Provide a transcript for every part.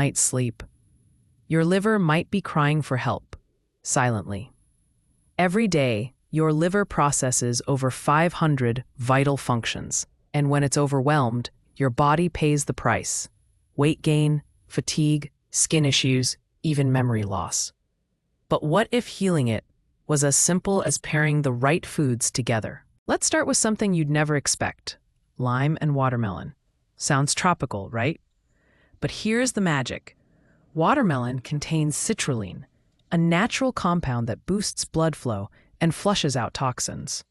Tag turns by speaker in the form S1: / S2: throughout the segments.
S1: night's sleep, your liver might be crying for help, silently. Every day, your liver processes over 500 vital functions, and when it's overwhelmed, your body pays the price. Weight gain, fatigue, skin issues, even memory loss. But what if healing it was as simple as pairing the right foods together? Let's start with something you'd never expect: lime and watermelon. Sounds tropical, right? But here's the magic. Watermelon contains citrulline, a natural compound that boosts blood flow and flushes out toxins.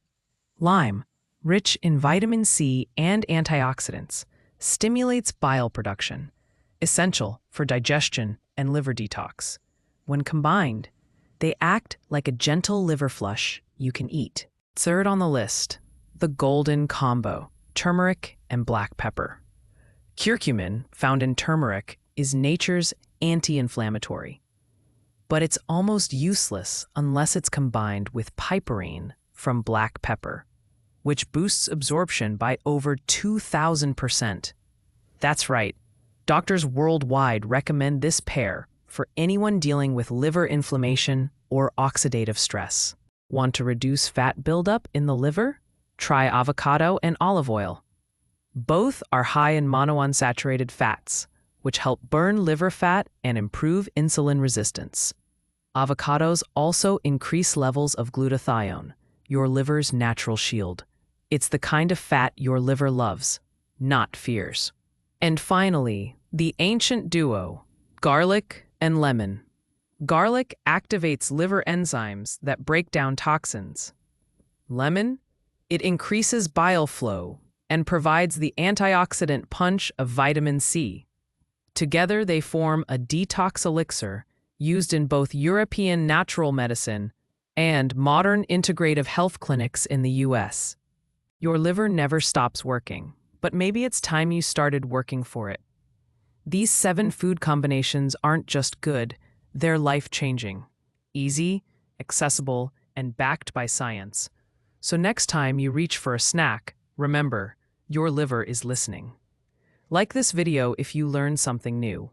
S1: Lime, rich in vitamin C and antioxidants, stimulates bile production, essential for digestion and liver detox. When combined, they act like a gentle liver flush you can eat. Third on the list, the golden combo: turmeric and black pepper. Curcumin, found in turmeric, is nature's anti-inflammatory. But it's almost useless unless it's combined with piperine from black pepper, which boosts absorption by over 2,000%. That's right. Doctors worldwide recommend this pair for anyone dealing with liver inflammation or oxidative stress. Want to reduce fat buildup in the liver? Try avocado and olive oil. Both are high in monounsaturated fats, which help burn liver fat and improve insulin resistance. Avocados also increase levels of glutathione, your liver's natural shield. It's the kind of fat your liver loves, not fears. And finally, the ancient duo: garlic and lemon. Garlic activates liver enzymes that break down toxins. Lemon? It increases bile flow and provides the antioxidant punch of vitamin C. Together they form a detox elixir used in both European natural medicine and modern integrative health clinics in the US. Your liver never stops working, but maybe it's time you started working for it. These 7 food combinations aren't just good, they're life-changing. Easy, accessible, and backed by science. So next time you reach for a snack, remember, your liver is listening. Like this video if you learned something new.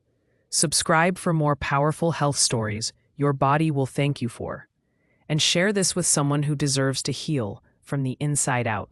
S1: Subscribe for more powerful health stories your body will thank you for. And share this with someone who deserves to heal from the inside out.